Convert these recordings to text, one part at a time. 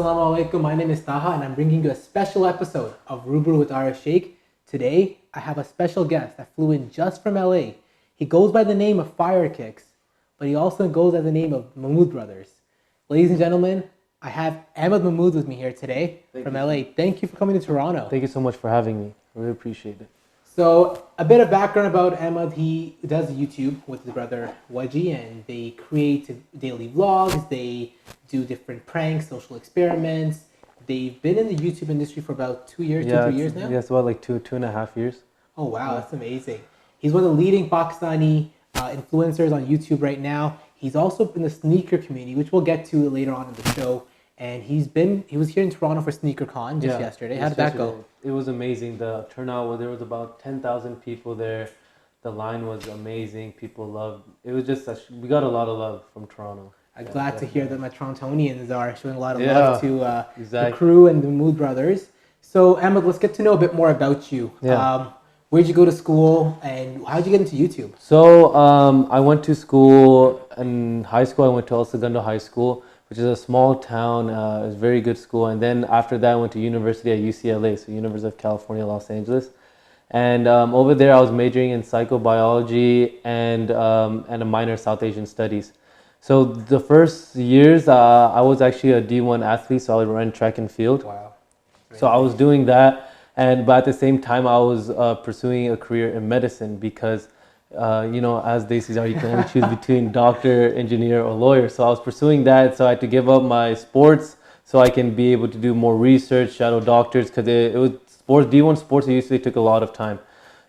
Assalamu alaikum. My name is Taha and I'm bringing you a special episode of Rubaru with Arif Sheikh. Today, I have a special guest that flew in just from LA. He goes by the name of Fire Kicks, but he also goes by the name of Mahmood Brothers. Ladies and gentlemen, I have Ahmed Mahmood with me here today from LA. Thank you for coming to Toronto. Thank you so much for having me. I really appreciate it. So, a bit of background about Ahmed. He does YouTube with his brother Waji, and they create daily vlogs. They do different pranks, social experiments. They've been in the YouTube industry for about 2 years, 3 years now? Yeah, it's about like 2.5 years. Oh, wow, that's amazing. He's one of the leading Pakistani influencers on YouTube right now. He's also in the sneaker community, which we'll get to later on in the show. And he was here in Toronto for SneakerCon just yesterday. How did that go? It was amazing. The turnout, there was about 10,000 people there. The line was amazing. People loved it. Was just we got a lot of love from Toronto. I'm glad to hear that my Torontonians are showing a lot of love to exactly. the crew and the Mahmood brothers. So, Ahmed, let's get to know a bit more about you. Where'd you go to school and how'd you get into YouTube? So, I went to school in high school. I went to El Segundo High School, which is a small town. It was a very good school. And then after that, I went to university at UCLA, so University of California, Los Angeles. And over there, I was majoring in psychobiology and a minor in South Asian studies. So the first years, I was actually a D1 athlete, so I would run track and field. Wow. So I was doing that. But at the same time, I was pursuing a career in medicine because as they say, you can only choose between doctor, engineer, or lawyer. So I was pursuing that. So I had to give up my sports so I can be able to do more research, shadow doctors, because it was sports. D1 sports, it usually took a lot of time.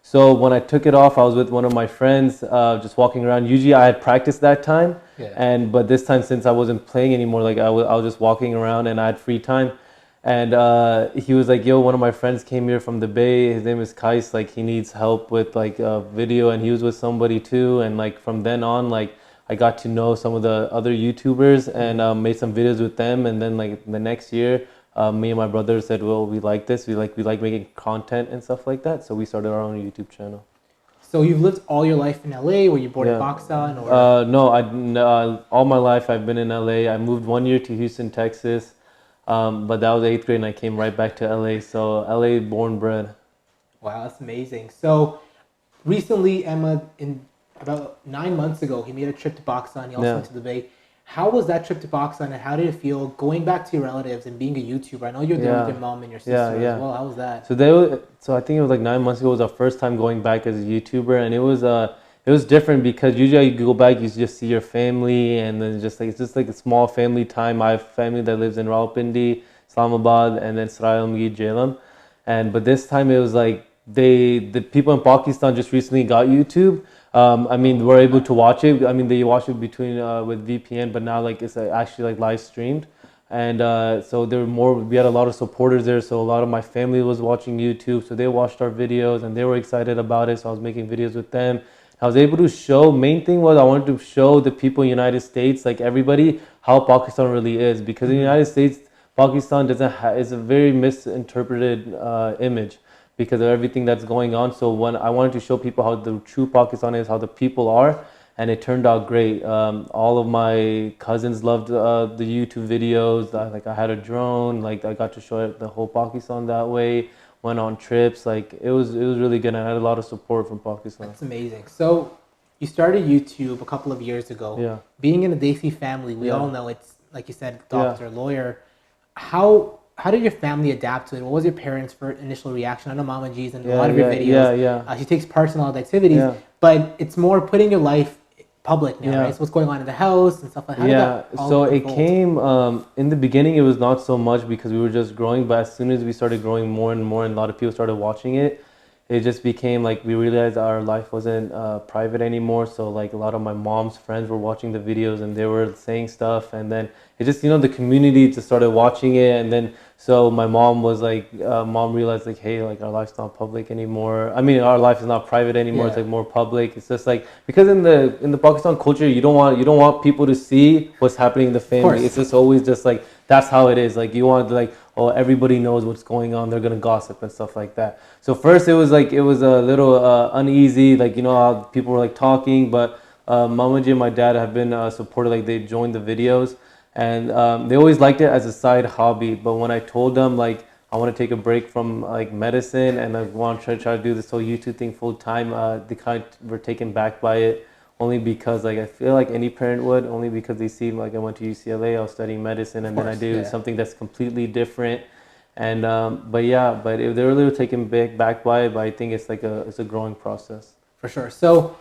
So when I took it off, I was with one of my friends, just walking around. Usually I had practiced that time, but this time, since I wasn't playing anymore, like I was just walking around and I had free time. And he was like, yo, one of my friends came here from the Bay. His name is Kais. Like, he needs help with like video, and he was with somebody too. And like from then on, like I got to know some of the other YouTubers and made some videos with them. And then like the next year, me and my brother said, well, we like this. We like making content and stuff like that. So we started our own YouTube channel. So you've lived all your life in LA? Were you born in Pakistan? Or? No, all my life I've been in LA. I moved 1 year to Houston, Texas. But that was 8th grade and I came right back to LA. So LA born bred. Wow, that's amazing. So recently, Emma, about 9 months ago, he made a trip to Pakistan. He also went to the Bay. How was that trip to Pakistan and how did it feel going back to your relatives and being a YouTuber? I know you're there with your mom and your sister as well. How was that? So I think it was like 9 months ago. It was our first time going back as a YouTuber, and it was different because usually you go back, you just see your family, and then it's just like a small family time. I have family that lives in Rawalpindi, Islamabad, and then Sarai Al-Meed, Jhelum. But this time it was like the people in Pakistan just recently got YouTube. We're able to watch it. I mean, they watch it with VPN, but now like it's actually like live streamed. And so we had a lot of supporters there. So a lot of my family was watching YouTube. So they watched our videos and they were excited about it. So I was making videos with them. I was able to main thing was I wanted to show the people in the United States, like everybody, how Pakistan really is. Because in the United States, Pakistan is a very misinterpreted image because of everything that's going on. So when I wanted to show people how the true Pakistan is, how the people are, and it turned out great. All of my cousins loved the YouTube videos. I had a drone, like I got to show the whole Pakistan that way. Went on trips, like it was really good. I had a lot of support from Pakistan. That's amazing. So you started YouTube a couple of years ago. Yeah. Being in a Desi family, we all know it's, like you said, doctor, lawyer. How did your family adapt to it? What was your parents' initial reaction? I know Mama G's in a lot of your videos. She takes part in all the activities, but it's more putting your life public now, right? So what's going on in the house and stuff like that. So it came in the beginning. It was not so much because we were just growing, but as soon as we started growing more and more, and a lot of people started watching it, it just became like we realized our life wasn't private anymore. So like a lot of my mom's friends were watching the videos and they were saying stuff, and then it just the community just started watching it, and then so my mom was like, mom realized like, hey, like our life's not public anymore. I mean, our life is not private anymore. It's like more public. It's just like because in the Pakistan culture, you don't want people to see what's happening in the family. It's just always just like that's how it is. Like you want like, oh, everybody knows what's going on. They're gonna gossip and stuff like that. So first it was a little uneasy. Like how people were like talking, but Mama G and my dad have been supportive. Like they joined the videos. and they always liked it as a side hobby. But when I told them like I want to take a break from like medicine and I want to try to do this whole YouTube thing full time, they kind of were taken back by it. Only because like I feel like any parent would, only because they see like I went to UCLA, I was studying medicine, and then I do something that's completely different. And but if they're really taken back by it, but I think it's like it's a growing process. For sure. So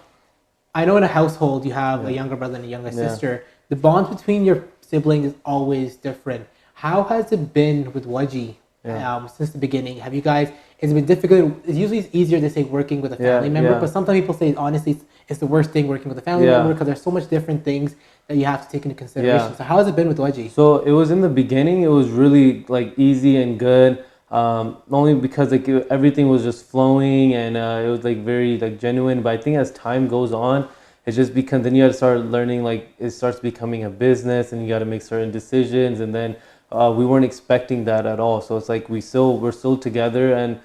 I know in a household you have a younger brother and a younger sister. The bond between your siblings is always different. How has it been with Waji since the beginning? Have you guys, it's been difficult? It's usually easier to say working with a family member, but sometimes people say honestly it's the worst thing working with a family member because there's so much different things that you have to take into consideration. So how has it been with Waji? So it was in the beginning, it was really like easy and good. Only because like everything was just flowing and it was like very like genuine. But I think as time goes on, it's just because then you got to start learning, like it starts becoming a business and you got to make certain decisions. And then we weren't expecting that at all. So it's like we're still together and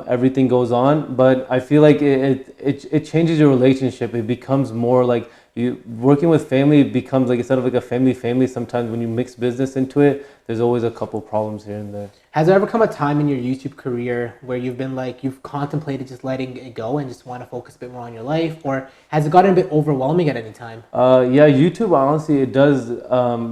everything goes on. But I feel like it changes your relationship. It becomes more like you working with family. It becomes like instead of like a family. Sometimes when you mix business into it, there's always a couple problems here and there. Has there ever come a time in your YouTube career where you've been like, you've contemplated just letting it go and just want to focus a bit more on your life? Or has it gotten a bit overwhelming at any time? YouTube, honestly, it does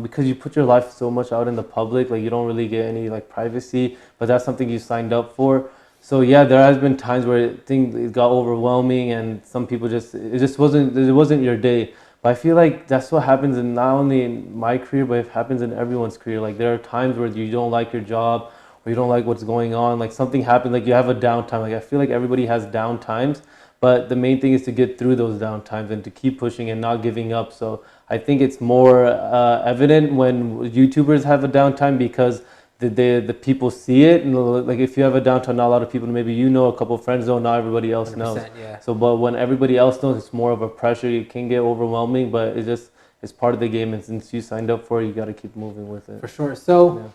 because you put your life so much out in the public, like you don't really get any like privacy, but that's something you signed up for. So yeah, there has been times where it got overwhelming and some people it wasn't your day. But I feel like that's what happens in not only in my career, but it happens in everyone's career. Like there are times where you don't like your job or you don't like what's going on. Like something happened, like you have a downtime. Like I feel like everybody has down times, but the main thing is to get through those down times and to keep pushing and not giving up. So I think it's more evident when YouTubers have a downtime because the people see it, and like if you have a downtime, not a lot of people, maybe a couple of friends know, not everybody else knows. Yeah. So but when everybody else knows, it's more of a pressure. It can get overwhelming, but it's part of the game, and since you signed up for it, you got to keep moving with it. For sure. So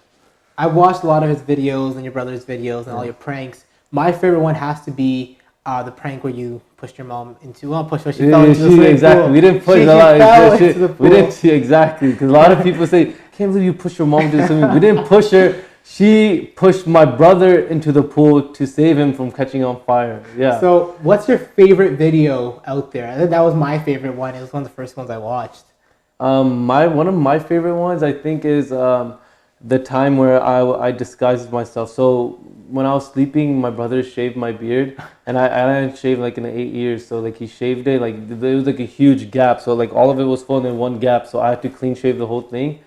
I watched a lot of his videos and your brother's videos and all your pranks. My favorite one has to be the prank where you pushed your mom into she fell into the swimming exactly pool. We didn't push a lot. We didn't exactly because a lot of people say, can't believe you pushed your mom into the swimming pool. We didn't push her. She pushed my brother into the pool to save him from catching on fire. Yeah. So what's your favorite video out there? I think that was my favorite one. It was one of the first ones I watched. One of my favorite ones I think is the time where I disguised myself. So when I was sleeping, my brother shaved my beard, and I hadn't shaved like in 8 years. So like he shaved it, like there was like a huge gap. So like all of it was full in one gap. So I had to clean shave the whole thing.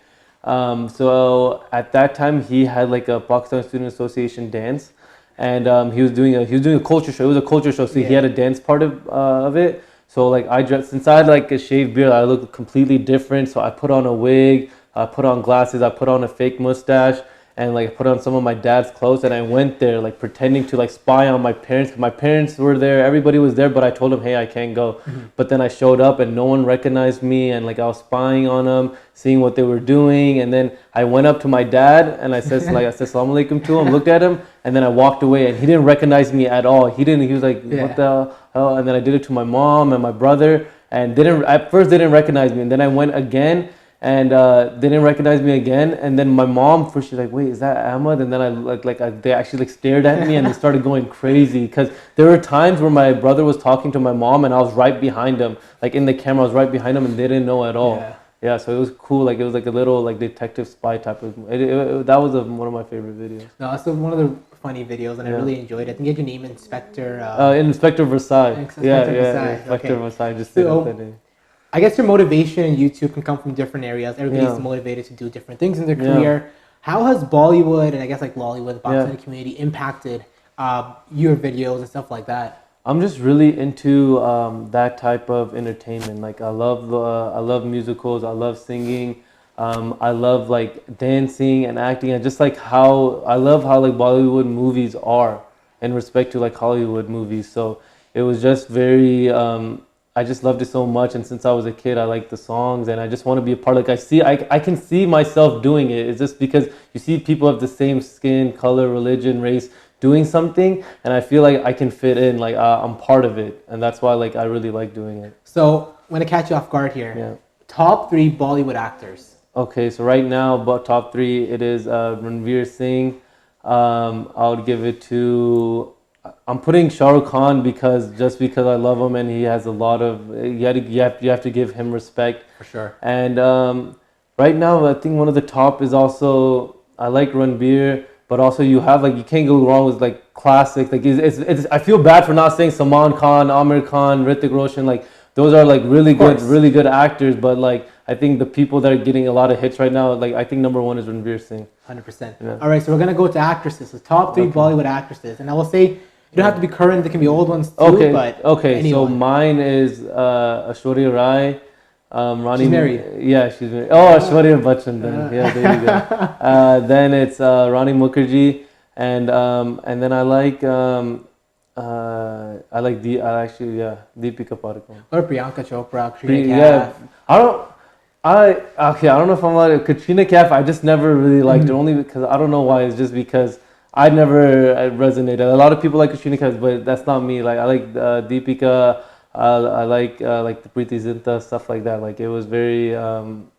So at that time he had like a Pakistan Student Association dance, and he was doing a culture show. It was a culture show, so he had a dance part of it. So like I dressed, since I had like a shaved beard, I looked completely different. So I put on a wig, I put on glasses, I put on a fake mustache, and like put on some of my dad's clothes, and I went there like pretending to like spy on my parents. My parents were there, everybody was there, but I told them, hey, I can't go. But then I showed up and no one recognized me, and like I was spying on them, seeing what they were doing. And then I went up to my dad and I said Assalamu alaikum to him, looked at him, and then I walked away, and he didn't recognize me at all. He was like, what the hell? And then I did it to my mom and my brother, and at first they didn't recognize me, and then I went again, and they didn't recognize me again. And then my mom first, she's like, wait, is that Ahmed? And then they actually like stared at me and they started going crazy, because there were times where my brother was talking to my mom and I was right behind him, like in the camera, I was right behind him, and they didn't know at all. Yeah, so it was cool. Like it was like a little like detective spy type of. That was one of my favorite videos. No, it's one of the funny videos, and I really enjoyed it. I think you had your name Inspector. Inspector Versailles. Inspector Versailles. Just so, I guess your motivation in YouTube can come from different areas. Everybody's motivated to do different things in their career. How has Bollywood and I guess like Lollywood, the Pakistani community, impacted your videos and stuff like that? I'm just really into that type of entertainment. Like I love musicals. I love singing. I love like dancing and acting, and just like I love how like Bollywood movies are in respect to like Hollywood movies. So it was just very. I just loved it so much, and since I was a kid, I liked the songs, and I just want to be a part. Like I can see myself doing it. It's just because you see people of the same skin, color, religion, race doing something, and I feel like I can fit in. Like I'm part of it, and that's why like I really like doing it. So I'm gonna catch you off guard here. Top 3 Bollywood actors. Okay, so right now, but top three, it is Ranveer Singh. I would give it to. I'm putting Shah Rukh Khan because I love him and he has a lot of. You have to give him respect. For sure. And right now, I think one of the top is also I like Ranveer, but also you have like you can't go wrong with like classics. Like it's I feel bad for not saying Salman Khan, Amir Khan, Hrithik Roshan. Like those are like really good actors. But like I think the people that are getting a lot of hits right now, like I think number one is Ranveer Singh. 100%. Yeah. All right, so we're gonna go to actresses. The top three Bollywood actresses, and I will say you don't have to be current; they can be old ones too. Okay. But Okay. anyone. So mine is Aishwarya Rai. Rani, She's married. Yeah, she's married. Oh, Aishwarya Bachchan then. Yeah, there you go. Then it's Rani Mukherjee, and then I like Deepika Padukone. Or Priyanka Chopra, Katrina Yeah, Kaif. I don't know if I'm like Katrina Kaif. I just never really liked her, only because I don't know why. It's just because I never resonated. A lot of people like Katrina Kaif, but that's not me. Like I like Deepika. I like the Preeti Zinta, stuff like that. Like it was very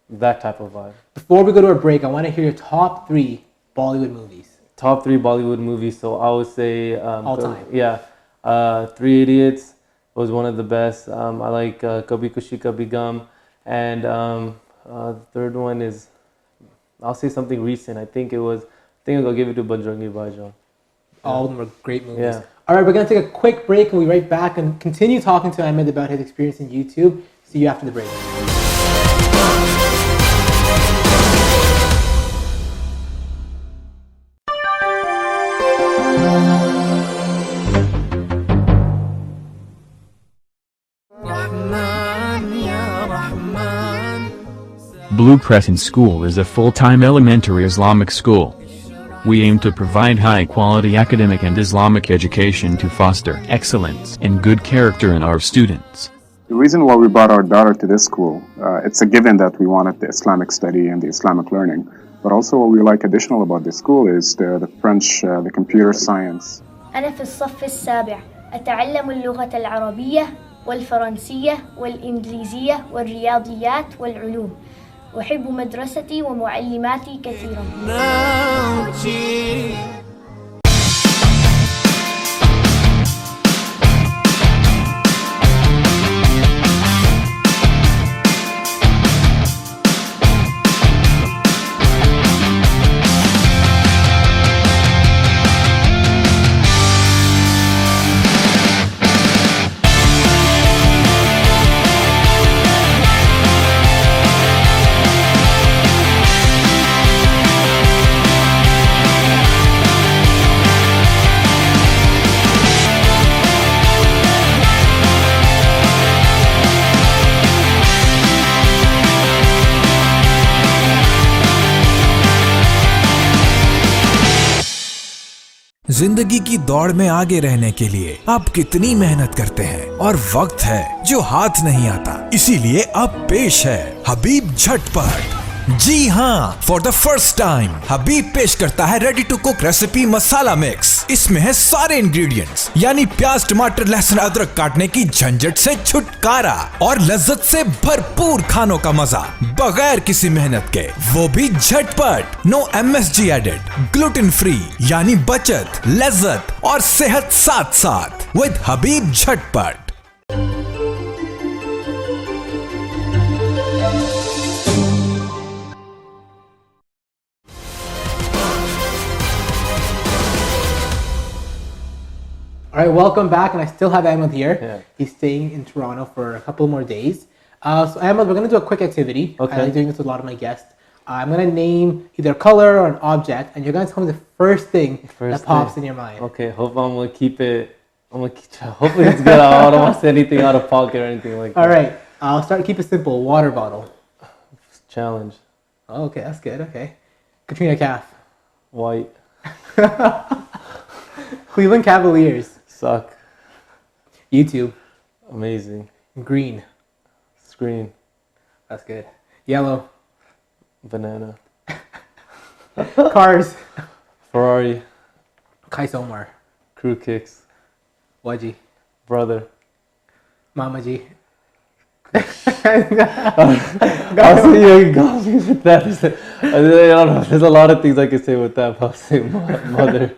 that type of vibe. Before we go to a break, I want to hear your top three Bollywood movies. Top three Bollywood movies. So I would say All time. Yeah, Three Idiots was one of the best. I like Kabhi Khushi Kabhi Gum, and the third one is I'll say something recent. I think I'll give it to Bajrangi Bhaijaan. All of them were great movies. Yeah. All right, we're going to take a quick break and we'll be right back and continue talking to Ahmed about his experience in YouTube. See you after the break. Blue Crescent School is a full-time elementary Islamic school. We aim to provide high-quality academic and Islamic education to foster excellence and good character in our students. The reason why we brought our daughter to this school, it's a given that we wanted the Islamic study and the Islamic learning. But also what we like additional about this school is the French, the computer science. أنا في الصف السابع أتعلم اللغة العربية والفرنسية والإنجليزية والرياضيات والعلوم. أحب مدرستي ومعلماتي كثيرا. जिंदगी की दौड़ में आगे रहने के लिए आप कितनी मेहनत करते हैं और वक्त है जो हाथ नहीं आता, इसीलिए अब पेश है हबीब झटपट। जी हाँ, for the first time Habib पेश करता है ready to cook recipe masala mix. इसमें है सारे इंग्रेडिएंट्स, यानी प्याज टमाटर लहसुन अदरक काटने की झंझट से छुटकारा और लज्जत से भरपूर खानों का मजा बगैर किसी मेहनत के, वो भी झटपट। No MSG added, gluten free, यानी बचत, लज्जत और सेहत साथ साथ विद हबीब झटपट। All right, welcome back, and I still have Ahmed here. Yeah. He's staying in Toronto for a couple more days. So Ahmed, we're going to do a quick activity. Okay. I like doing this with a lot of my guests. I'm going to name either a color or an object, and you're going to tell me the first thing that pops in your mind. Okay, hope I'm gonna keep it. Hopefully it's good. I don't want to say anything out of pocket or anything like that. All right, I'll start. Keep it simple. Water bottle. Challenge. Oh, okay, that's good. Okay. Katrina Kaif. White. Cleveland Cavaliers. Suck. YouTube. Amazing. Green. Screen. That's good. Yellow. Banana. Cars. Ferrari. Kais Omar. Crew kicks. Waji. Brother. Mama Ji. I'll say yeah, golf with that. I don't know. There's a lot of things I could say with that. But I'll say mother.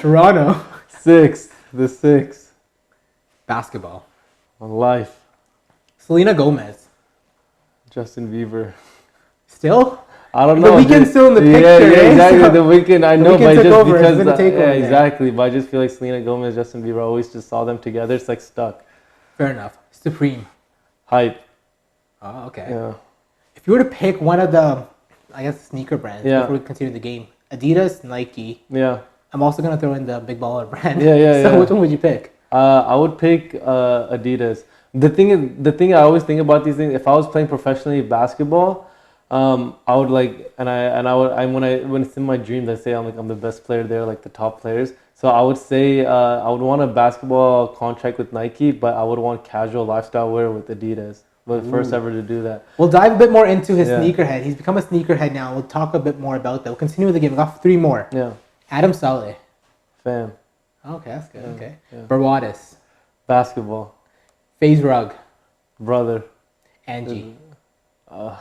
Toronto. The sixth. Basketball. On life. Selena Gomez. Justin Bieber. Still? I don't The know. Weeknd's still in the picture, Yeah, eh? exactly. So The Weeknd, I The know, Weeknd but took just over. It's because, been a takeover yeah, there. exactly. But I just feel like Selena Gomez, Justin Bieber, I always just saw them together. It's like stuck. Fair enough. Supreme. Hype. Oh, okay. Yeah. If you were to pick one of the, I guess, sneaker brands Yeah. before we continue the game, Adidas, Nike. Yeah. I'm also gonna throw in the Big Baller brand. Yeah, So yeah. which one would you pick? I would pick Adidas. The thing I always think about these things. If I was playing professionally basketball, I would like, when it's in my dreams, I say I'm the best player there, like the top players. So I would say I would want a basketball contract with Nike, but I would want casual lifestyle wear with Adidas. But first ever to do that. We'll dive a bit more into his Yeah. sneakerhead. He's become a sneakerhead now. We'll talk a bit more about that. We'll continue with the game. We got 3 more. Yeah. Adam Saleh. Fam. Okay, that's good. Okay. yeah. Barwadis. Basketball. FaZe Rug. Brother. Angie. Because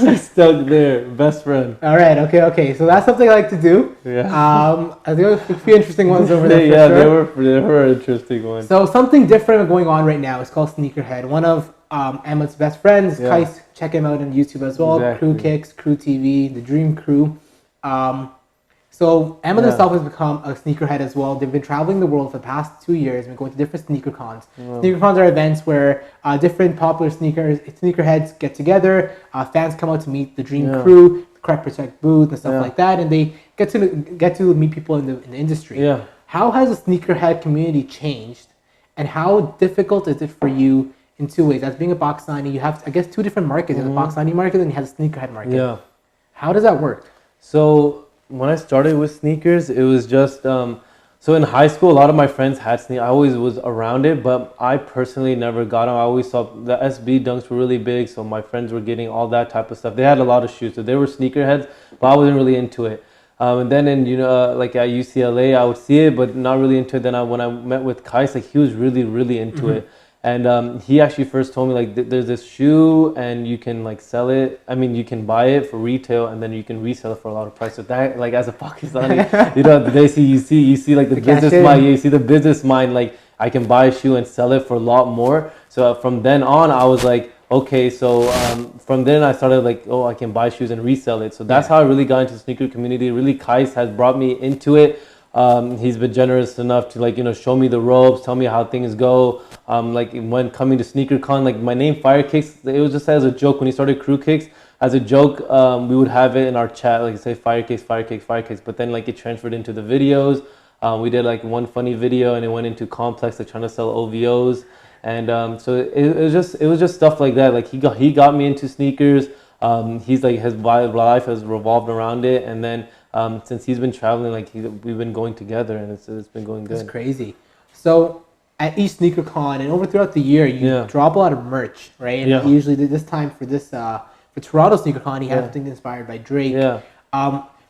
I stuck there. Best friend. All right. Okay. So that's something I like to do. Yeah. I think a few interesting ones over there. Yeah, for sure. they were interesting ones. So something different going on right now. It's called Sneakerhead. One of Ahmed's best friends, Yeah. Kais, check him out on YouTube as well. Exactly. Crew Kicks, Crew TV, The Dream Crew. So Ahmed Yeah. himself has become a sneakerhead as well. They've been traveling the world for the past 2 years, been going to different sneaker cons. Sneaker cons are events where different popular sneakerheads get together. Fans come out to meet the Dream Yeah. Crew, the Correct Protect booth, and stuff Yeah. like that, and they get to meet people in the industry. Yeah. How has the sneakerhead community changed, and how difficult is it for you in 2 ways? As being a Pakistani, you have, I guess, 2 different markets. You have the Pakistani market and you have the sneakerhead market. Yeah. How does that work? So when I started with sneakers, it was just so in high school, a lot of my friends had sneakers. I always was around it, but I personally never got them. I always saw the SB dunks were really big, so my friends were getting all that type of stuff. They had a lot of shoes, so they were sneakerheads, but I wasn't really into it. And then like at UCLA, I would see it, but not really into it. Then when I met with Kais, like he was really, really into it. And he actually first told me like there's this shoe and you can like sell it. I mean, you can buy it for retail and then you can resell it for a lot of price. So that like as a Pakistani, you see like the business mind. You see the business mind. Like I can buy a shoe and sell it for a lot more. So from then on, I was like, okay. So from then I started like, oh, I can buy shoes and resell it. So that's how I really got into the sneaker community. Really, Kais has brought me into it. He's been generous enough to like show me the ropes, tell me how things go. Like when coming to SneakerCon, like my name Fire Kicks, it was just as a joke when he started Crew Kicks. As a joke, we would have it in our chat, like say Fire Kicks, Fire Kicks, Fire Kicks. But then like it transferred into the videos. We did like one funny video, and it went into Complex, like trying to sell OVOs. And so it was just stuff like that. Like he got me into sneakers. He's like his life has revolved around it, and then since he's been traveling, like we've been going together, and it's been going good. That's crazy. So at each sneaker con and over throughout the year, you drop a lot of merch, right? And Yeah. usually this time for this for Toronto sneaker con, you have something inspired by Drake. Yeah.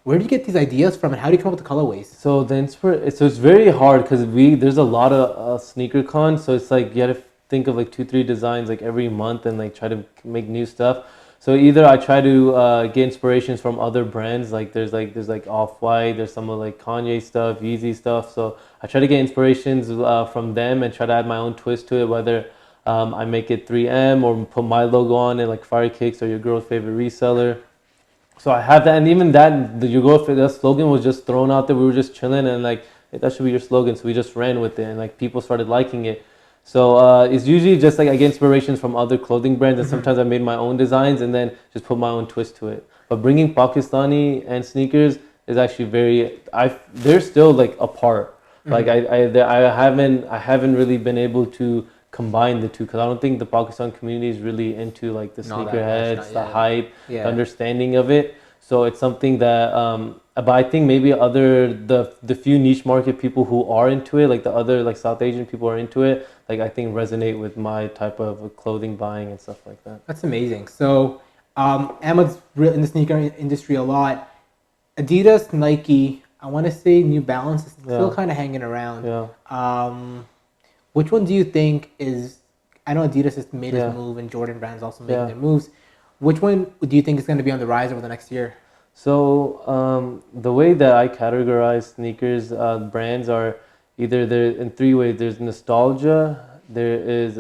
Where do you get these ideas from, and how do you come up with the colorways? So it's very hard because there's a lot of sneaker cons, so it's like you have to think of like 2-3 designs like every month and like try to make new stuff. So either I try to get inspirations from other brands, like there's like Off-White, there's some of like Kanye stuff, Yeezy stuff. So I try to get inspirations from them and try to add my own twist to it, whether I make it 3M or put my logo on it, like Fire Kicks or your girl's favorite reseller. So I have that, and even that, your girl's favorite, that slogan was just thrown out there. We were just chilling and like, hey, that should be your slogan. So we just ran with it, and like people started liking it. So it's usually just like I get inspirations from other clothing brands, and sometimes I made my own designs and then just put my own twist to it. But bringing Pakistani and sneakers is actually they're still like apart. Like I haven't really been able to combine the two because I don't think the Pakistan community is really into like the sneakerheads, the hype, the understanding of it. So it's something that, but I think maybe the few niche market people who are into it, like the other like South Asian people are into it, like I think resonate with my type of clothing buying and stuff like that. That's amazing. So Ahmed's in the sneaker industry a lot. Adidas, Nike, I want to say New Balance is still kind of hanging around. Yeah. Which one do you think is I know Adidas has made its move, and Jordan Brand's also making their moves. Which one do you think is going to be on the rise over the next year? So the way that I categorize sneakers brands are either there in three ways. There's nostalgia, there is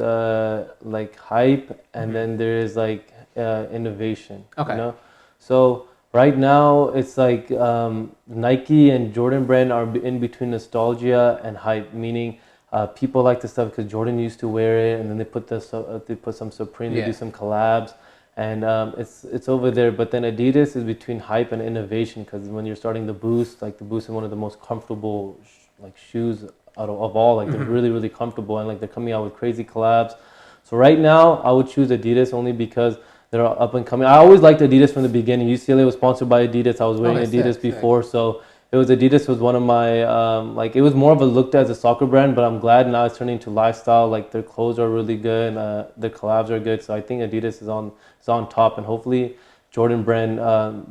like hype, and then there is like innovation. Okay. You know? So right now it's like Nike and Jordan brand are in between nostalgia and hype, meaning people like the stuff because Jordan used to wear it, and then they put some Supreme, they do some collabs. And it's over there, but then Adidas is between hype and innovation because when you're starting the Boost, like the Boost is one of the most comfortable like shoes out of all. Like they're really comfortable, and like they're coming out with crazy collabs. So right now, I would choose Adidas only because they're up and coming. I always liked Adidas from the beginning. UCLA was sponsored by Adidas. I was wearing Adidas before, so it was Adidas was one of my like it was more of a looked at as a soccer brand, but I'm glad now it's turning to lifestyle. Like their clothes are really good, their collabs are good. So I think Adidas is on top, and hopefully Jordan brand.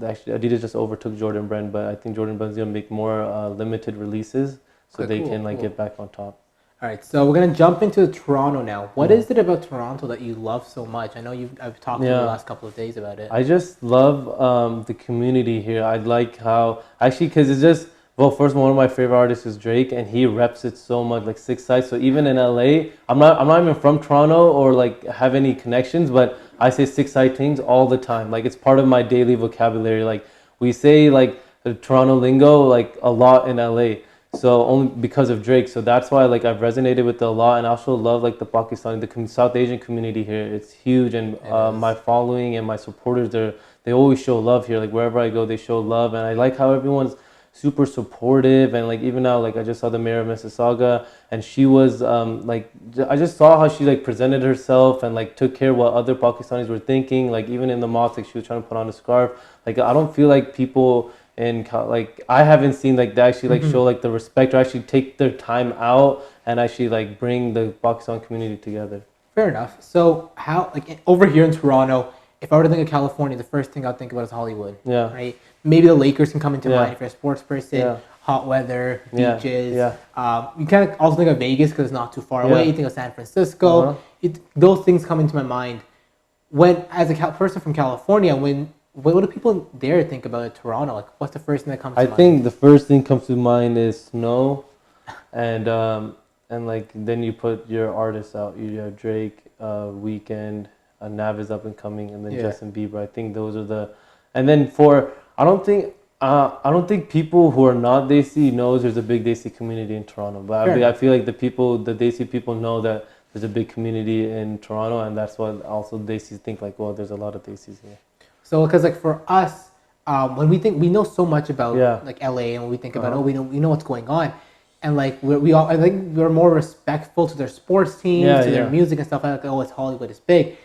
Actually, Adidas just overtook Jordan brand, but I think Jordan brand is gonna make more limited releases so they can get back on top. All right, so we're gonna jump into Toronto now. What is it about Toronto that you love so much? I know I've talked to you the last couple of days about it. I just love the community here. I like how actually because it's just first one of my favorite artists is Drake, and he reps it so much, like Six Sides. So even in LA, I'm not even from Toronto or like have any connections, but I say Six Side things all the time. Like it's part of my daily vocabulary. Like we say like the Toronto lingo like a lot in LA. So only because of Drake. So that's why like I've resonated with it a lot, and I also love like the Pakistani, the South Asian community here. It's huge, and my following and my supporters, they always show love here. Like wherever I go, they show love, and I like how everyone's super supportive. And like even now, like I just saw the mayor of Mississauga, and she was like I just saw how she like presented herself and like took care of what other Pakistanis were thinking. Like even in the mosque, like she was trying to put on a scarf. Like I don't feel like people. And like I haven't seen like they actually like show like the respect or actually take their time out and actually like bring the Pakistan community together. Fair enough. So how like over here in Toronto, if I were to think of California, the first thing I'd think about is Hollywood. Yeah. Right. Maybe the Lakers can come into mind if you're a sports person. Yeah. Hot weather, beaches. Yeah. You kind of also think of Vegas because it's not too far away. You think of San Francisco. Those things come into my mind. When as a person from California, what do people there think about Toronto? Like, what's the first thing that comes to mind? I think the first thing comes to mind is snow, and like then you put your artists out. You have Drake, Weeknd, Nav is up and coming, and then Justin Bieber. I think those are and then I don't think people who are not Desi knows there's a big Desi community in Toronto. But I feel like the Desi people know that there's a big community in Toronto, and that's what also Desis think like, well, there's a lot of Desis here. So, because like for us, when we know so much about like LA, and when we think about we know what's going on, and like I think we're more respectful to their sports teams, to their music and stuff like it's Hollywood is big.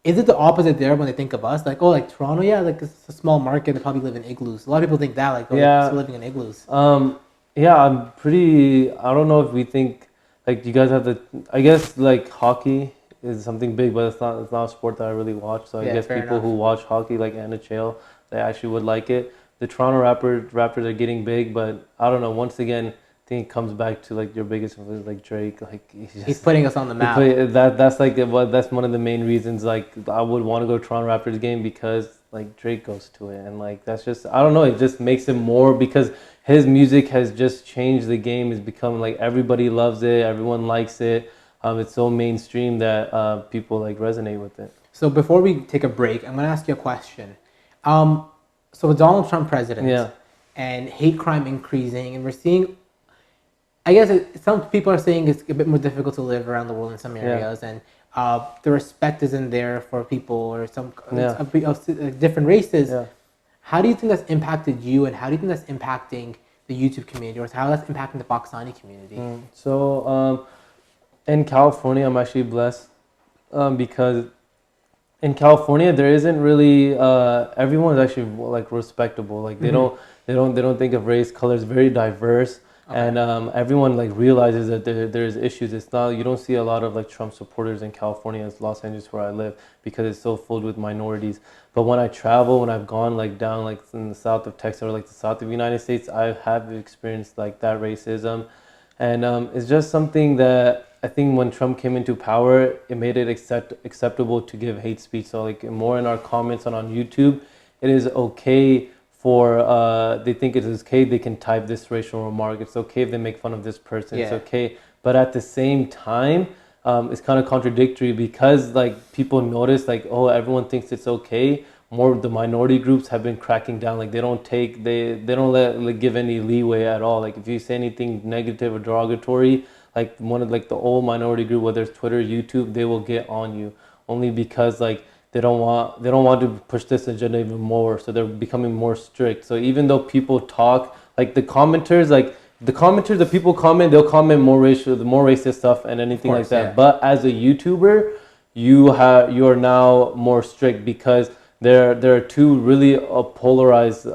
Is it the opposite there when they think of us? Like like Toronto, like it's a small market, they probably live in igloos. A lot of people think that like they're living in igloos. I'm pretty. I don't know if we think like you guys have I guess like hockey is something big, but it's not a sport that I really watch. So I guess people who watch hockey like Anna Chael, they actually would like it. The Toronto Raptors are getting big, but I don't know. Once again, I think it comes back to like your biggest influence, like Drake. Like he's putting us on the map. That's one of the main reasons. Like I would want to go to Toronto Raptors game because like Drake goes to it, and like that's just I don't know. It just makes it more because his music has just changed the game. It's become like everybody loves it, everyone likes it. It's so mainstream that people like resonate with it. So before we take a break, I'm going to ask you a question. So with Donald Trump president and hate crime increasing, and we're seeing, I guess some people are saying it's a bit more difficult to live around the world in some areas, and the respect isn't there for people or some of different races. Yeah. How do you think that's impacted you, and how do you think that's impacting the YouTube community, or how that's impacting the Pakistani community? So in California, I'm actually blessed because in California there isn't really everyone's actually like respectable. Like they don't think of race, color. It's very diverse, and everyone like realizes that there's issues. It's not you don't see a lot of like Trump supporters in California, as Los Angeles where I live, because it's so filled with minorities. But when I travel, when I've gone like down like in the south of Texas or like the south of the United States, I have experienced like that racism, and it's just something that I think when Trump came into power, it made it acceptable to give hate speech. So like more in our comments on YouTube, it is okay for they think it is okay they can type this racial remark. It's okay if they make fun of this person. It's okay, but at the same time, it's kind of contradictory because like people notice like, oh, everyone thinks it's okay. More the minority groups have been cracking down. Like they don't give any leeway at all. Like if you say anything negative or derogatory, like one of like the old minority group, whether it's Twitter, YouTube, they will get on you only because like they don't want to push this agenda even more. So they're becoming more strict. So even though people talk, like the commenters, the people comment, they'll comment more racist stuff and anything like that. Yeah. But as a YouTuber, you are now more strict because there are two really polarized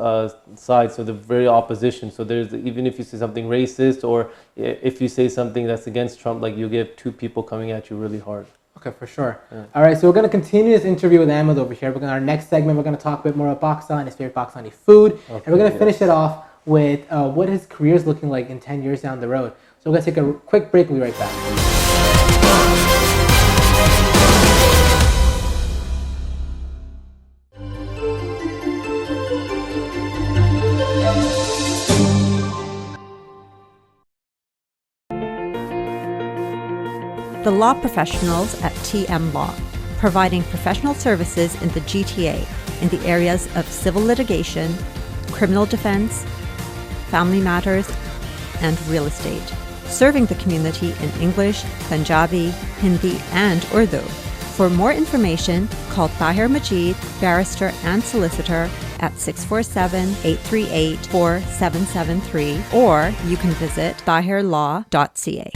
sides, so they're very opposition. So there's, even if you say something racist or if you say something that's against Trump, like you get two people coming at you really hard. Okay, for sure. Yeah. All right, so we're going to continue this interview with Ahmed over here. Our next segment, we're going to talk a bit more about Pakistan, his favorite Pakistani food, and we're going to finish it off with what his career is looking like in 10 years down the road. So we're going to take a quick break and we'll be right back. The law professionals at TM Law, providing professional services in the GTA in the areas of civil litigation, criminal defense, family matters, and real estate. Serving the community in English, Punjabi, Hindi, and Urdu. For more information, call Tahir Majid, barrister and solicitor at 647-838-4773, or you can visit tahirlaw.ca.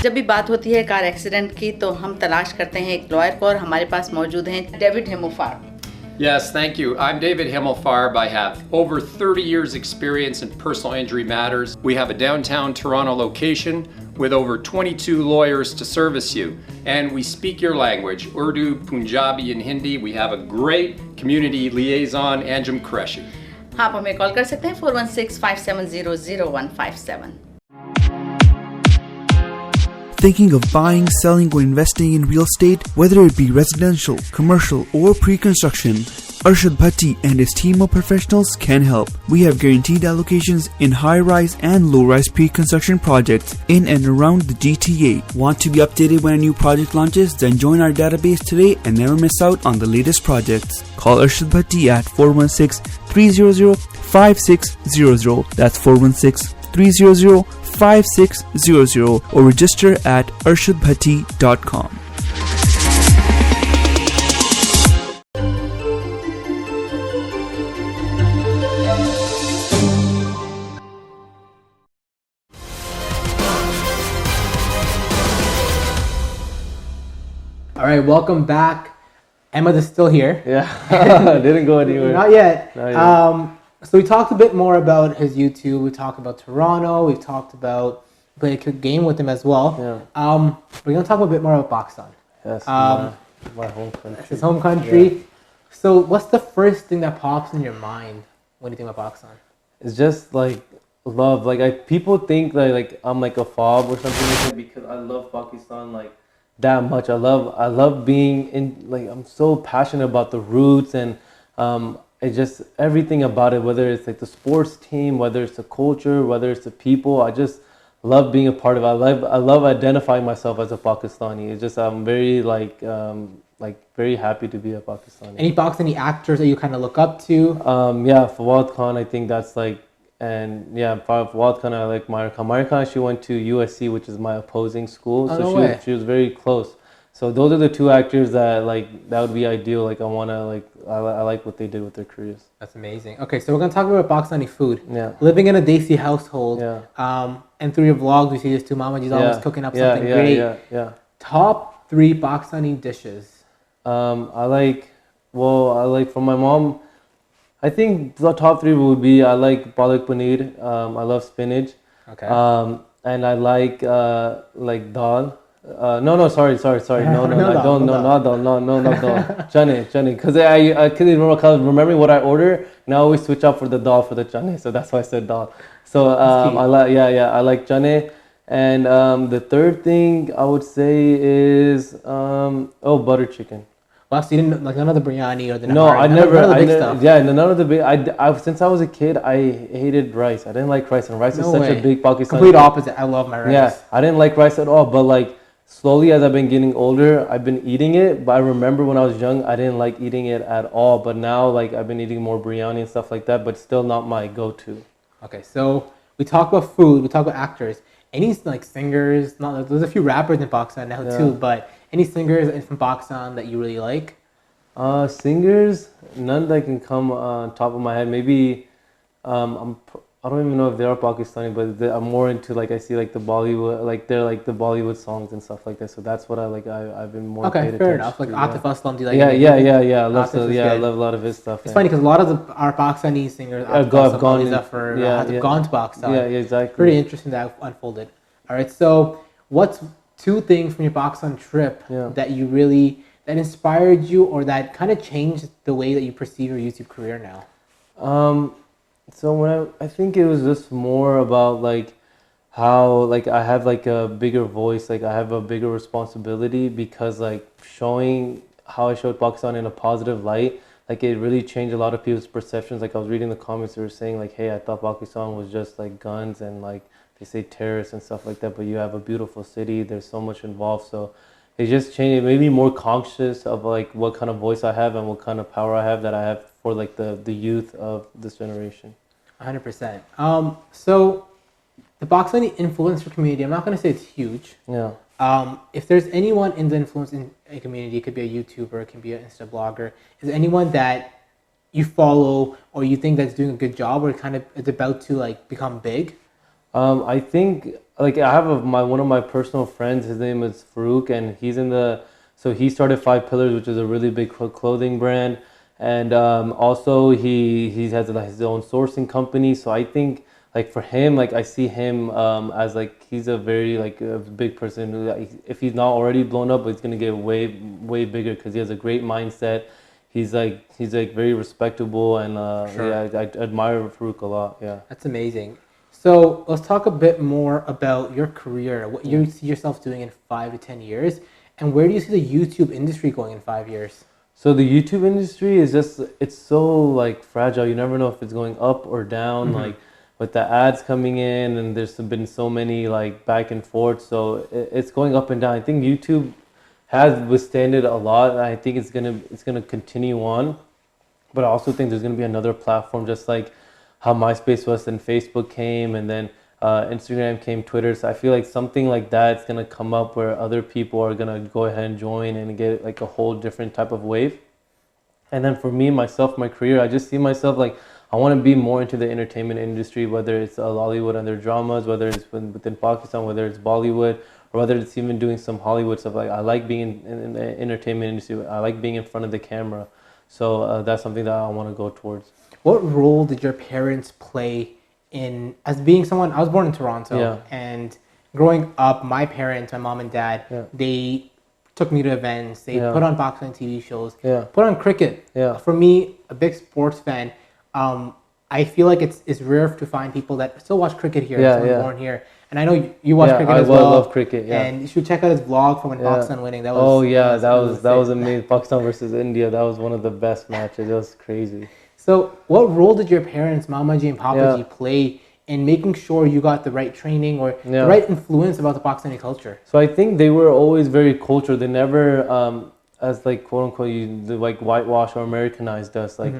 जब भी बात होती है car accident की तो हम तलाश करते हैं एक लॉयर को और हमारे पास मौजूद हैं David हिमोफार. Yes, thank you. I'm David Himmelfarb. I have over 30 years experience in personal injury matters. We have a downtown Toronto location with over 22 lawyers to service you. And we speak your language, Urdu, Punjabi, and Hindi. We have a great community liaison, Anjum Qureshi. आप हमें call कर सकते हैं 416-570-0157. Thinking of buying, selling, or investing in real estate, whether it be residential, commercial, or pre-construction, Arshad Bhatti and his team of professionals can help. We have guaranteed allocations in high-rise and low-rise pre-construction projects in and around the GTA. Want to be updated when a new project launches? Then join our database today and never miss out on the latest projects. Call Arshad Bhatti at 416-300-5600. That's 416-300-5600 or register at arshadbhatti.com. All right, welcome back. Ahmed is still here. Yeah, didn't go anywhere. Not yet. So we talked a bit more about his YouTube. We talked about Toronto. We've talked about playing a good game with him as well. Yeah. We're going to talk a bit more about Pakistan. Yes, my home country. His home country. Yeah. So what's the first thing that pops in your mind when you think about Pakistan? It's just like love. Like people think like I'm like a fob or something like that because I love Pakistan like that much. I love being in, like, I'm so passionate about the roots and it's just everything about it, whether it's like the sports team, whether it's the culture, whether it's the people. I just love being a part of it. I love identifying myself as a Pakistani. It's just I'm very very happy to be a Pakistani. Any Pakistani actors that you kind of look up to? Fawad Khan, I think that's like, and yeah, Fawad Khan, I like Myra Khan. Myra Khan, she went to USC, which is my opposing school, so she was very close. So those are the two actors that that would be ideal. Like I like what they did with their careers. That's amazing. Okay, so we're gonna talk about Pakistani food. Yeah. Living in a Desi household. Yeah. And through your vlogs, we see this too. Mamaji's always cooking up something great. Yeah. Top 3 Pakistani dishes. I like from my mom. I think the top 3 would be I like palak paneer. I love spinach. Okay. And I like dal. No, sorry. No, I don't. No. Chane. Because I couldn't remember. Cause remembering what I order, and I always switch out for the dal for the chane. So that's why I said dal. So I like, I like chane. And the third thing I would say is butter chicken. Wow, so you didn't like none of the biryani or the No, nahari, none of the big stuff. Yeah, none of the big. Since I was a kid, I hated rice. I didn't like rice, and rice is such a big Pakistani. Complete opposite. I love my rice. Yeah, I didn't like rice at all. But like slowly, as I've been getting older, I've been eating it. But I remember when I was young, I didn't like eating it at all. But now, like I've been eating more biryani and stuff like that. But still not my go-to. Okay, so we talk about food. We talk about actors. Any like singers? Not there's a few rappers in Pakistan now too. But any singers from Pakistan that you really like? Singers, none that can come on top of my head. Maybe I don't even know if they are Pakistani, but I'm more into like I see like the Bollywood, like they're like the Bollywood songs and stuff like that. So that's what I like. I've been more paid fair attention enough. Like to, Atif Aslam, do you like? Yeah. I love I love a lot of his stuff. It's funny because a lot of our Pakistani singers have gone to Pakistan. Yeah, exactly. Pretty interesting that unfolded. All right, so what's two things from your Pakistan trip that you really that inspired you or that kind of changed the way that you perceive your YouTube career now? So when I think it was just more about like how like I have like a bigger voice, like I have a bigger responsibility because like showing how I showed Pakistan in a positive light, like it really changed a lot of people's perceptions. Like I was reading the comments, they were saying like, hey, I thought Pakistan was just like guns and like they say terrorists and stuff like that, but you have a beautiful city, there's so much involved. So it just changed, it made me more conscious of like what kind of voice I have and what kind of power I have that I have for like the youth of this generation. 100%. So the Pakistani influencer community, I'm not going to say it's huge. Yeah. If there's anyone in the influencer community, it could be a YouTuber, it can be an Insta blogger. Is there anyone that you follow or you think that's doing a good job or kind of is about to like become big? I think like I have one of my personal friends. His name is Farouk, and he started 5 Pillars, which is a really big clothing brand. And also he has like his own sourcing company. So I think like for him, like I see him as like he's a very like a big person who if he's not already blown up, he's gonna get way bigger because he has a great mindset. He's like very respectable and I admire Farouk a lot. Yeah, that's amazing. So let's talk a bit more about your career. What you see yourself doing in 5 to 10 years, and where do you see the YouTube industry going in 5 years? So the YouTube industry is it's so like fragile. You never know if it's going up or down, like with the ads coming in and there's been so many like back and forth. So it's going up and down. I think YouTube has withstanded a lot. And I think it's gonna continue on. But I also think there's gonna be another platform just like how MySpace was and Facebook came and then Instagram came, Twitter. So I feel like something like that's gonna come up where other people are gonna go ahead and join and get like a whole different type of wave. And then for me, myself, my career, I just see myself like I want to be more into the entertainment industry, whether it's Hollywood and their dramas, whether it's within Pakistan, whether it's Bollywood, or whether it's even doing some Hollywood stuff. Like I like being in the entertainment industry. I like being in front of the camera. So that's something that I want to go towards. What role did your parents play in as being someone? I was born in Toronto, and growing up, my parents, my mom and dad, they took me to events. They put on Pakistan TV shows, put on cricket. For me, a big sports fan, I feel like it's rare to find people that still watch cricket here. Born here, and I know you watch cricket as well. I love cricket. Yeah, and you should check out his vlog from when Pakistan winning. That was that was amazing. Pakistan versus India. That was one of the best matches. It was crazy. So what role did your parents, Mamaji and Papaji, play in making sure you got the right training or the right influence about the Pakistani culture? So I think they were always very cultured. They never, as like quote unquote, like whitewash or Americanized us, like,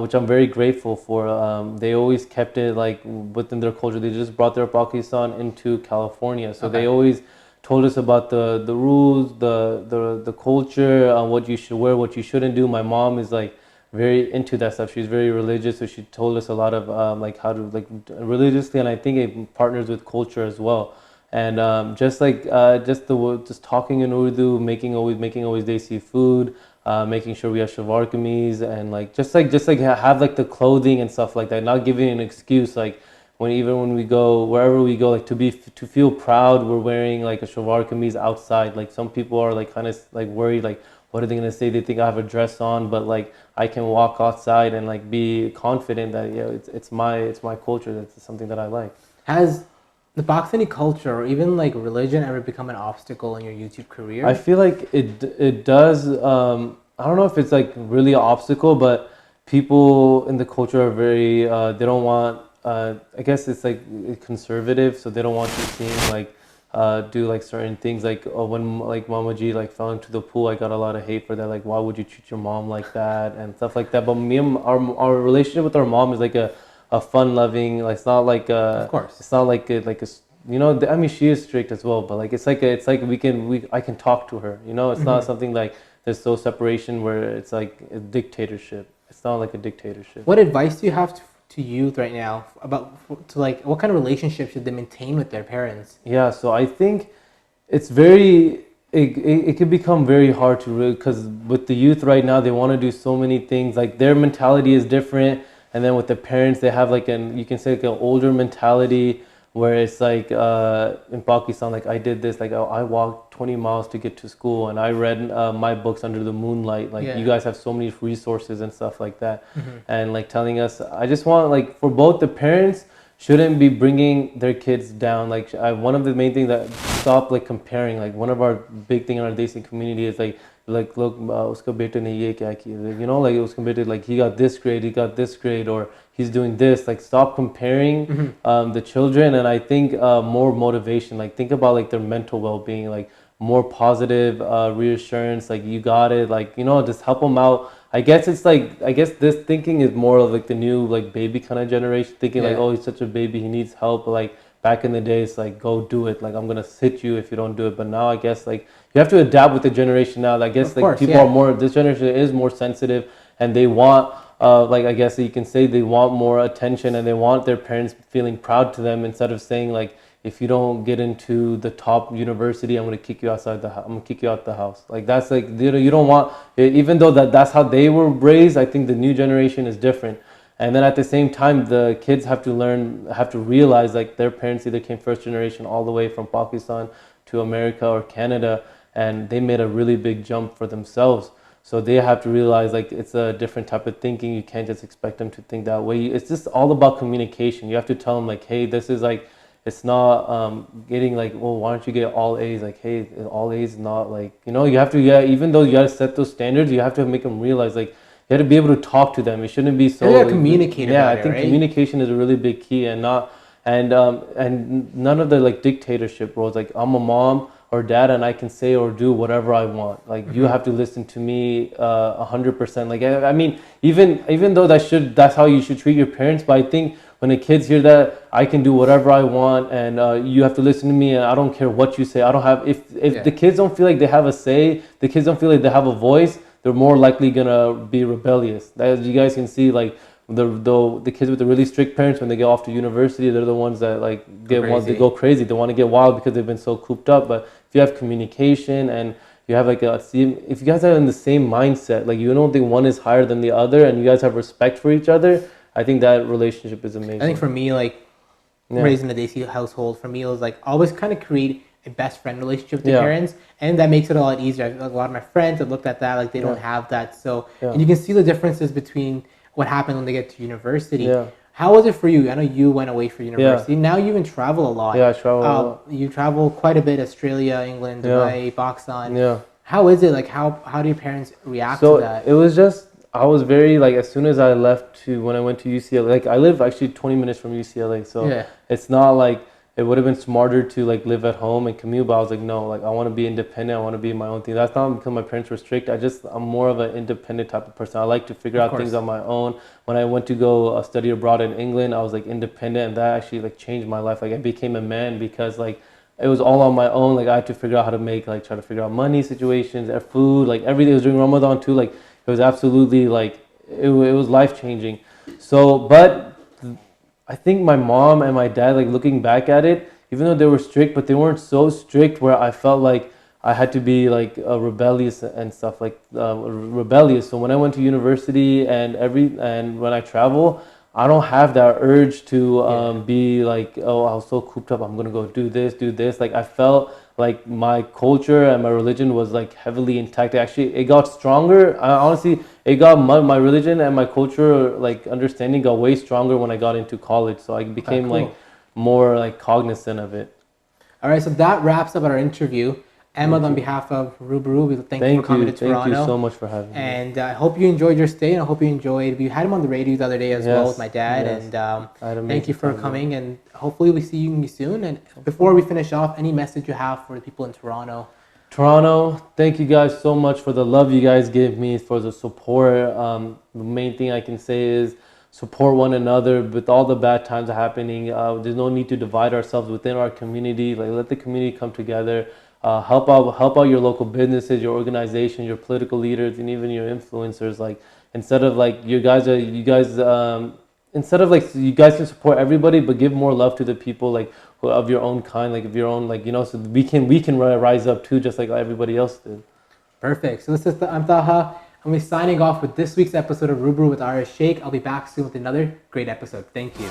which I'm very grateful for. They always kept it like within their culture. They just brought their Pakistan into California. So they always told us about the rules, the culture, what you should wear, what you shouldn't do. My mom is like very into that stuff. She's very religious, so she told us a lot of like how to like religiously, and I think it partners with culture as well. And just talking in Urdu, making always desi food, making sure we have shavar kameez, and like just have like the clothing and stuff like that. Not giving an excuse like when we go wherever we go, like to feel proud, we're wearing like a shalwar kameez outside. Like some people are like kind of like worried, like what are they gonna say? They think I have a dress on, but like I can walk outside and like be confident that it's my culture. That's something that I like. Has the Pakistani culture or even like religion ever become an obstacle in your YouTube career? I feel like it does. I don't know if it's like really an obstacle, but people in the culture are very they don't want. I guess it's like conservative, so they don't want you seeing like do like certain things. Like when like Mama G like fell into the pool, I got a lot of hate for that. Like, why would you treat your mom like that and stuff like that. But me and our relationship with our mom is like a fun loving. Like it's not like of course, it's not like a you know. I mean, she is strict as well, but like it's like I can talk to her. You know, it's not something like there's so separation where it's like a dictatorship. It's not like a dictatorship. What advice do you have to youth right now about like what kind of relationship should they maintain with their parents? Yeah, so I think it's it could become very hard to really, because with the youth right now, they want to do so many things. Like their mentality is different, and then with the parents, they have like you can say like an older mentality where it's like in Pakistan, like I did this, like I walked 20 miles to get to school, and I read my books under the moonlight. Like you guys have so many resources and stuff like that, and like telling us, I just want like for both the parents shouldn't be bringing their kids down. Like one of the main things that stop like comparing. Like one of our big thing in our Desi community is like look, uska beta ne ye kya kiya, you know, like uska beta, like he got this grade, or he's doing this. Like stop comparing the children, and I think more motivation. Like think about like their mental well-being, like more positive reassurance. Like you got it. Like, you know, just help them out. I guess this thinking is more of like the new like baby kind of generation thinking like, oh, he's such a baby, he needs help. But like back in the day, it's like, go do it. Like I'm gonna hit you if you don't do it. But now I guess like you have to adapt with the generation now. I guess like people are more. This generation is more sensitive, and they want. Like I guess you can say they want more attention, and they want their parents feeling proud to them instead of saying like, if you don't get into the top university, I'm gonna kick you outside the house. I'm gonna kick you out the house. Like that's like, you know, you don't want. Even though that's how they were raised, I think the new generation is different. And then at the same time, the kids have to realize like their parents either came first generation all the way from Pakistan to America or Canada, and they made a really big jump for themselves. So they have to realize like it's a different type of thinking. You can't just expect them to think that way. It's just all about communication. You have to tell them like, hey, this is like, it's not getting like, well, why don't you get all A's? Like, hey, all A's is not like, you know, you have to, even though you got to set those standards, you have to make them realize like, you have to be able to talk to them. It shouldn't be so. You gotta communicate. Yeah, I think communication is a really big key, and none of the like dictatorship roles. Like I'm a mom or dad, and I can say or do whatever I want. Like you have to listen to me 100%. Like I mean, even though that's how you should treat your parents. But I think when the kids hear that I can do whatever I want, and you have to listen to me, and I don't care what you say. I don't have if the kids don't feel like they have a say, the kids don't feel like they have a voice, they're more likely gonna be rebellious. As you guys can see, like the kids with the really strict parents, when they get off to university, they're the ones that like they go crazy. They want to get wild because they've been so cooped up. But if you have communication and you have like if you guys are in the same mindset, like you don't think one is higher than the other, and you guys have respect for each other, I think that relationship is amazing. I think for me, like raised in a Desi household, for me it was like always kind of create a best friend relationship with the parents, and that makes it a lot easier. A lot of my friends have looked at that, like they don't have that. So and you can see the differences between what happened when they get to university. How was it for you? I know you went away for university. Now you even travel a lot. I travel a lot. You travel quite a bit, Australia, England, Dubai, Pakistan. How is it? Like how do your parents react to that? It was just, I was very like, as soon as I left when I went to UCLA, like I live actually 20 minutes from UCLA. So it's not like, it would have been smarter to like live at home and commute, but I was like, no, like I want to be independent. I want to be my own thing. That's not because my parents were strict. I'm more of an independent type of person. I like to figure out things on my own. When I went to go study abroad in England, I was like independent, and that actually like changed my life. Like I became a man because like it was all on my own. Like I had to figure out how to make, like try to figure out money situations, food, like everything. It was during Ramadan too. Like it was absolutely like, it was life changing. So, but I think my mom and my dad, like looking back at it, even though they were strict, but they weren't so strict where I felt like I had to be like rebellious and stuff, like rebellious. So when I went to university and when I travel, I don't have that urge to be like, oh, I was so cooped up, I'm gonna go do this. Like I felt like my culture and my religion was like heavily intact. Actually, it got stronger. Honestly, it got my religion and my culture like understanding got way stronger when I got into college. So I became like more like cognizant of it. All right, so that wraps up our interview. Ahmed, on behalf of Rubaru, we thank you for coming to Toronto. Thank you so much for having me. And I hope you enjoyed your stay, and I hope you enjoyed. We had him on the radio the other day as well with my dad. And thank you for coming. And hopefully we see you soon. And before we finish off, any message you have for the people in Toronto? Toronto, thank you guys so much for the love you guys give me, for the support. The main thing I can say is support one another with all the bad times happening. There's no need to divide ourselves within our community. Like, let the community come together. Help out your local businesses, your organization, your political leaders, and even your influencers. Like, instead of like you guys can support everybody, but give more love to the people like of your own kind, like of your own, like, you know, so we can rise up too, just like everybody else did. Perfect. So this is I'm Taha, and we're signing off with this week's episode of Rubaru with Arya Sheikh. I'll be back soon with another great episode. Thank you.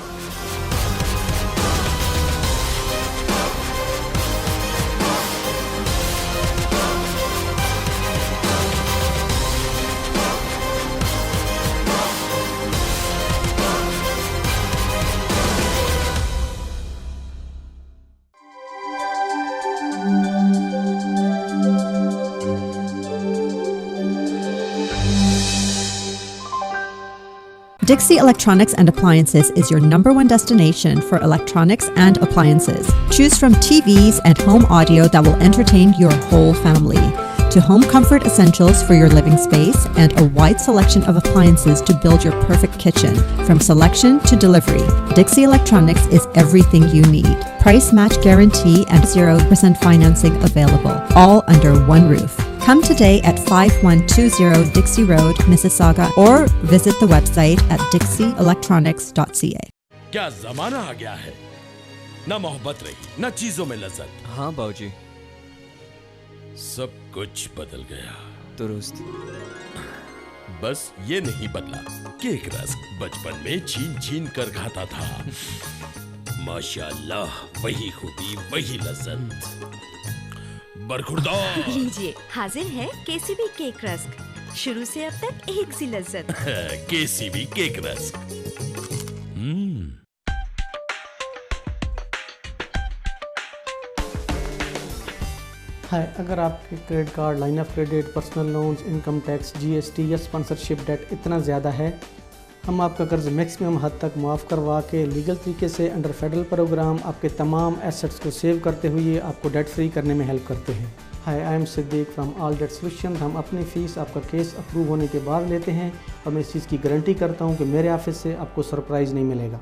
Dixie Electronics and Appliances is your #1 destination for electronics and appliances. Choose from TVs and home audio that will entertain your whole family, to home comfort essentials for your living space, and a wide selection of appliances to build your perfect kitchen. From selection to delivery, Dixie Electronics is everything you need. Price match guarantee and 0% financing available, all under one roof. Come today at 5120 Dixie Road, Mississauga, or visit the website at dixieelectronics.ca. क्या जमाना आ गया है, ना मोहब्बत रही, ना चीजों में लज्जत। हाँ बाबूजी, सब कुछ बदल गया। दुरुस्त। बस ये नहीं बदला कि एक रस्क बचपन में छीन छीन कर खाता था। माशाअल्लाह, वही खूबी, वही लज्जत। बरखुरदार। लीजिए, हाजिर है केसीबी केक रस्क। शुरू से अब तक एक सी लज्जत। KCB cake rusk. हाय, अगर आपके credit card, line of credit, personal loans, income tax, GST या स्पॉन्सरशिप डेट इतना ज़्यादा है, हम आपका कर्ज मैक्सिमम हद तक माफ़ करवा के लीगल तरीके से अंडर फेडरल प्रोग्राम आपके तमाम एसेट्स को सेव करते हुए आपको डेट फ्री करने में हेल्प करते हैं। Hi, I am Siddiq from all debt solution. हम अपनी फ़ीस आपका केस अप्रूव होने के बाद लेते हैं और मैं इस चीज़ की गारंटी करता हूँ कि मेरे ऑफिस से आपको सरप्राइज़ नहीं मिलेगा।